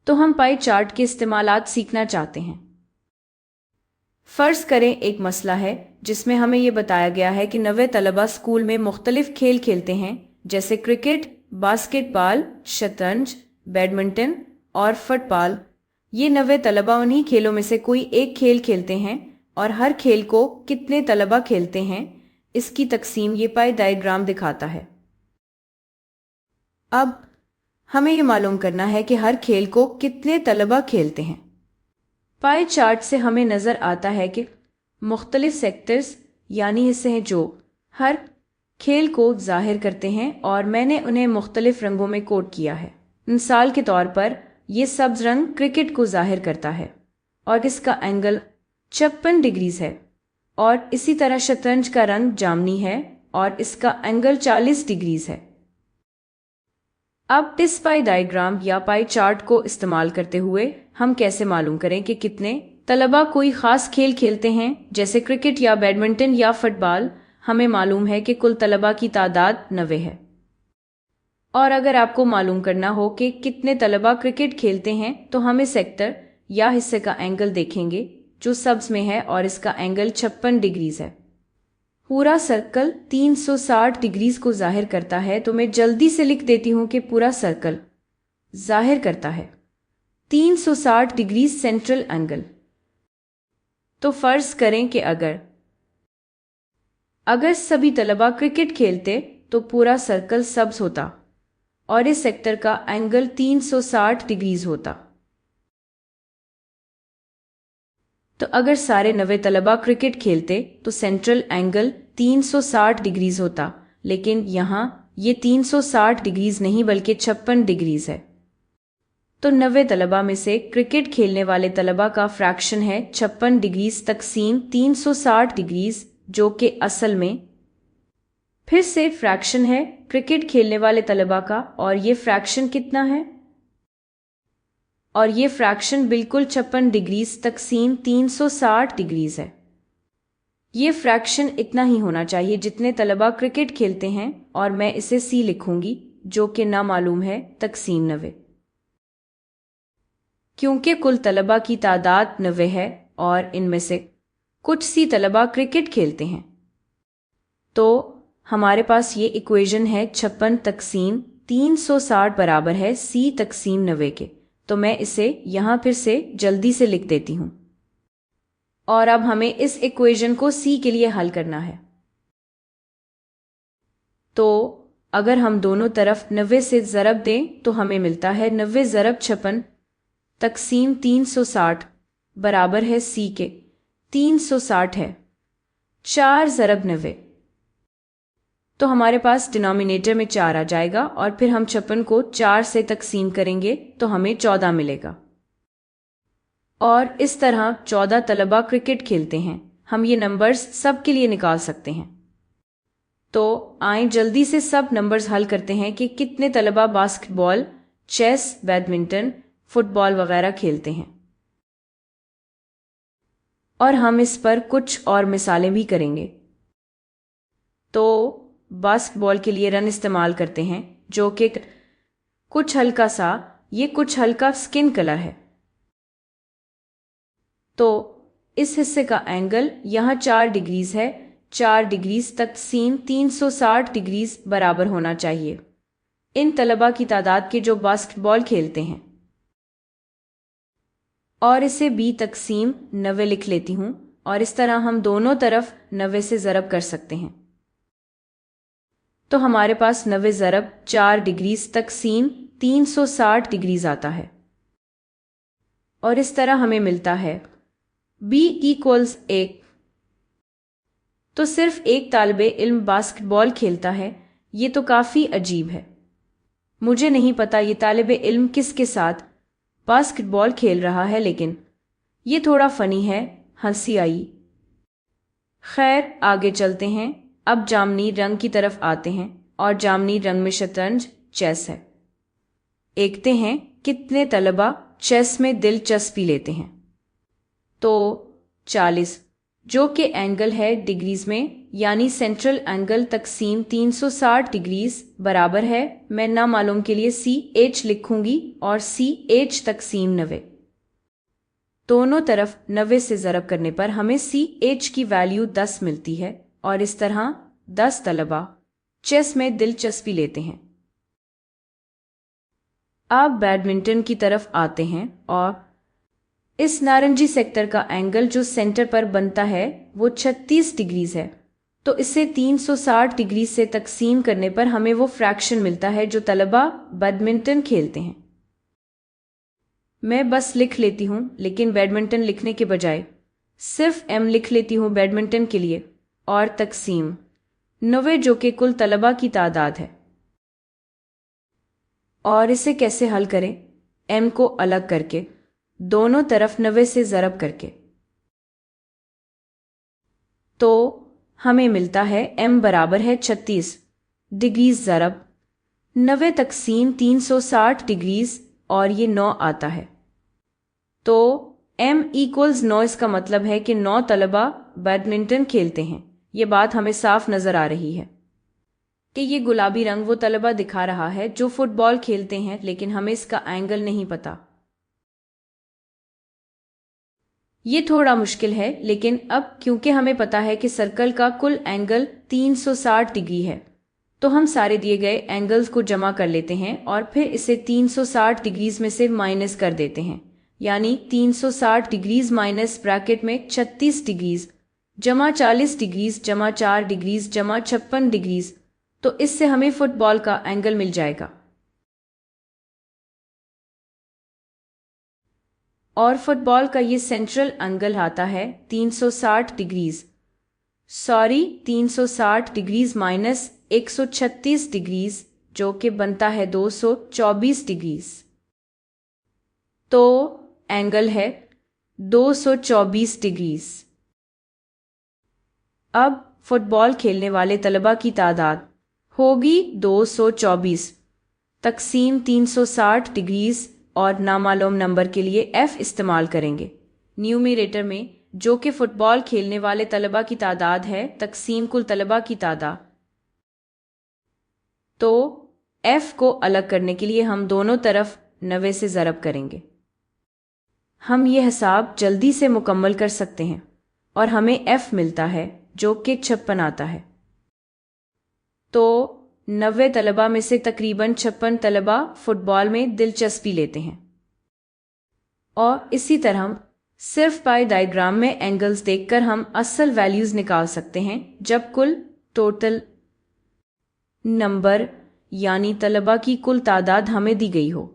तो हम pie chart के इस्तेमालात सीखना चाहते हैं। फ़र्ज़ करें एक मसला है जिसमें हमें ये बताया गया है कि 90 तलबा स्कूल में मुख्तलिफ खेल खेलते हैं, जैसे क्रिकेट, बास्केटबॉल, शतरंज, बैडमिंटन और फुटबॉल। ये 90 तलबा उन्हीं खेलों में से कोई एक खेल खेलते हैं और हर खेल को कितने तलबा खेलते हैं, इसकी तकसीम ये पाई डायग्राम दिखाता है। अब हमें ये मालूम करना है कि हर खेल को कितने तलबा खेलते हैं। पाई चार्ट से हमें नज़र आता है कि मुख्तलिफ सेक्टर्स यानी हिस्से हैं जो हर खेल को ज़ाहिर करते हैं और मैंने उन्हें मुख्तलिफ रंगों में कोड किया है। मिसाल के तौर पर यह सब्ज रंग क्रिकेट को ज़ाहिर करता है और इसका एंगल 56 डिग्रीज है, और इसी तरह शतरंज का रंग जामनी है और इसका एंगल 40 डिग्रीज है। अब इस पाई डायग्राम या पाई चार्ट को इस्तेमाल करते हुए हम कैसे मालूम करें कि कितने तलबा कोई ख़ास खेल खेलते हैं, जैसे क्रिकेट या बैडमिंटन या फुटबॉल। हमें मालूम है कि कुल तलबा की तादाद 90 है, और अगर आपको मालूम करना हो कि कितने तलबा क्रिकेट खेलते हैं तो हम इस सेक्टर या हिस्से का एंगल देखेंगे जो सब्ज में है और इसका एंगल 56 डिग्रीज है। पूरा सर्कल 360 डिग्रीज को जाहिर करता है, तो मैं जल्दी से लिख देती हूँ कि पूरा सर्कल जाहिर करता है 360 डिग्रीज सेंट्रल एंगल। तो फर्ज करें कि अगर सभी तलबा क्रिकेट खेलते तो पूरा सर्कल सब्ज होता और इस सेक्टर का एंगल 360 डिग्रीज होता। तो अगर सारे 90 तलबा क्रिकेट खेलते तो सेंट्रल एंगल 360 डिग्रीज होता, लेकिन यहाँ ये 360 डिग्रीज नहीं बल्कि 56 डिग्रीज है। तो 90 तलबा में से क्रिकेट खेलने वाले तलबा का फ्रैक्शन है 56 डिग्रीज तकसीम 360 डिग्रीज, जो कि असल में फिर से फ्रैक्शन है क्रिकेट खेलने वाले तलबा का, और ये फ्रैक्शन कितना है? और ये फ्रैक्शन बिल्कुल 56 डिग्रीज तकसीम 360 डिग्रीज है। ये फ्रैक्शन इतना ही होना चाहिए जितने तलबा क्रिकेट खेलते हैं, और मैं इसे सी लिखूंगी जो कि ना मालूम है तकसीम 90। क्योंकि कुल तलबा की तादाद 90 है और इनमें से कुछ सी तलबा क्रिकेट खेलते हैं, तो हमारे पास ये इक्वेशन है 56 तकसीम 360 बराबर है सी तकसीम 90 के। तो मैं इसे यहाँ फिर से जल्दी से लिख देती हूँ, और अब हमें इस इक्वेशन को सी के लिए हल करना है। तो अगर हम दोनों तरफ 90 से ज़रब दें तो हमें मिलता है 90 ज़रब 56 तकसीम 360 बराबर है सी के। 360 है 4 ज़रब 90, तो हमारे पास डिनोमिनेटर में 4 आ जाएगा, और फिर हम 56 को 4 से तकसीम करेंगे तो हमें 14 मिलेगा। और इस तरह 14 तलबा क्रिकेट खेलते हैं। हम ये नंबर्स सब के लिए निकाल सकते हैं। तो आएं जल्दी से सब नंबर्स हल करते हैं कि कितने तलबा बास्केटबॉल, चेस, बैडमिंटन, फुटबॉल वगैरह खेलते हैं, और हम इस पर कुछ और मिसालें भी करेंगे। तो बास्केटबॉल के लिए रन इस्तेमाल करते हैं, जो कि कुछ हल्का सा, ये कुछ हल्का स्किन कलर है। तो इस हिस्से का एंगल यहाँ 4 डिग्रीज है। 4 डिग्रीज तकसीम 360 डिग्रीज बराबर होना चाहिए इन तलबा की तादाद के जो बास्केटबॉल खेलते हैं, और इसे बी तकसीम 90 लिख लेती हूँ, और इस तरह हम दोनों तरफ 90 से ज़रब कर सकते हैं। तो हमारे पास 90 ज़रब 4 डिग्रीज तकसीम 360 डिग्रीज आता है, और इस तरह हमें मिलता है b इक्वल्स 1। तो सिर्फ एक तालिबे इल्म बास्केटबॉल खेलता है, ये तो काफ़ी अजीब है। मुझे नहीं पता ये तालिबे इल्म किसके साथ बास्केटबॉल खेल रहा है, लेकिन ये थोड़ा फ़नी है, हंसी आई। खैर आगे चलते हैं। अब जामनी रंग की तरफ आते हैं, और जामनी रंग में शतरंज, चेस है। देखते हैं कितने तलबा चेस में दिलचस्पी लेते हैं। तो 40 جو کہ اینگل ہے ڈگریز میں، یعنی سینٹرل اینگل تقسیم 360 ڈگریز برابر ہے، میں نامعلوم کے لیے سی ایچ لکھوں گی، اور سی ایچ تقسیم 90 دونوں طرف 90 سے ضرب کرنے پر ہمیں سی ایچ کی ویلیو 10 ملتی ہے، اور اس طرح 10 طلبہ چیس میں دلچسپی لیتے ہیں۔ آپ بیڈمنٹن کی طرف آتے ہیں، اور اس نارنجی سیکٹر کا اینگل جو سینٹر پر بنتا ہے وہ 36 ڈگریز ہے، تو اسے 360 ڈگری سے تقسیم کرنے پر ہمیں وہ فریکشن ملتا ہے جو طلبہ بیڈمنٹن کھیلتے ہیں۔ میں بس لکھ لیتی ہوں، لیکن بیڈمنٹن لکھنے کے بجائے صرف ایم لکھ لیتی ہوں بیڈمنٹن کے لیے، اور تقسیم 90 جو کہ کل طلبہ کی تعداد ہے۔ اور اسے کیسے حل کریں؟ ایم کو الگ کر کے، دونوں طرف 90 سے ضرب کر کے، تو ہمیں ملتا ہے ایم برابر ہے 36 ڈگریز ضرب 90 تقسیم 360 ڈگریز، اور یہ 9 آتا ہے۔ تو ایم ایکولز 9، اس کا مطلب ہے کہ 9 طلبہ بیڈمنٹن کھیلتے ہیں۔ یہ بات ہمیں صاف نظر آ رہی ہے کہ یہ گلابی رنگ وہ طلبہ دکھا رہا ہے جو فٹ بال کھیلتے ہیں، لیکن ہمیں اس کا اینگل نہیں پتا۔ یہ تھوڑا مشکل ہے، لیکن اب کیونکہ ہمیں پتا ہے کہ سرکل کا کل اینگل 360 ڈگری ہے، تو ہم سارے دیے گئے اینگلز کو جمع کر لیتے ہیں اور پھر اسے 360 ڈگریز میں سے مائنس کر دیتے ہیں، یعنی 360 ڈگریز مائنس بریکٹ میں 36 ڈگریز جمع 40 ڈگریز جمع 4 ڈگریز جمع 56 ڈگریز، تو اس سے ہمیں فٹ بال کا اینگل مل جائے گا۔ اور فٹ بال کا یہ سینٹرل اینگل آتا ہے 360 ڈگریز، 360 ڈگریز مائنس 136 ڈگریز، جو کہ بنتا ہے 224 ڈگریز۔ تو اینگل ہے 224 ڈگریز۔ اب فٹ بال کھیلنے والے طلبہ کی تعداد ہوگی 224 تقسیم 360 ڈگریز، اور نامعلوم نمبر کے لیے ایف استعمال کریں گے نیومیریٹر میں، جو کہ فٹ بال کھیلنے والے طلبہ کی تعداد ہے تقسیم کل طلبہ کی تعداد۔ تو ایف کو الگ کرنے کے لیے ہم دونوں طرف 90 سے ضرب کریں گے۔ ہم یہ حساب جلدی سے مکمل کر سکتے ہیں، اور ہمیں ایف ملتا ہے جو کہ 56 آتا ہے۔ تو 90 طلبہ میں سے تقریباً 56 طلبہ فٹ بال میں دلچسپی لیتے ہیں۔ اور اسی طرح صرف پائی ڈائیگرام میں اینگلز دیکھ کر ہم اصل ویلیوز نکال سکتے ہیں جب کل ٹوٹل نمبر یعنی طلبہ کی کل تعداد ہمیں دی گئی ہو۔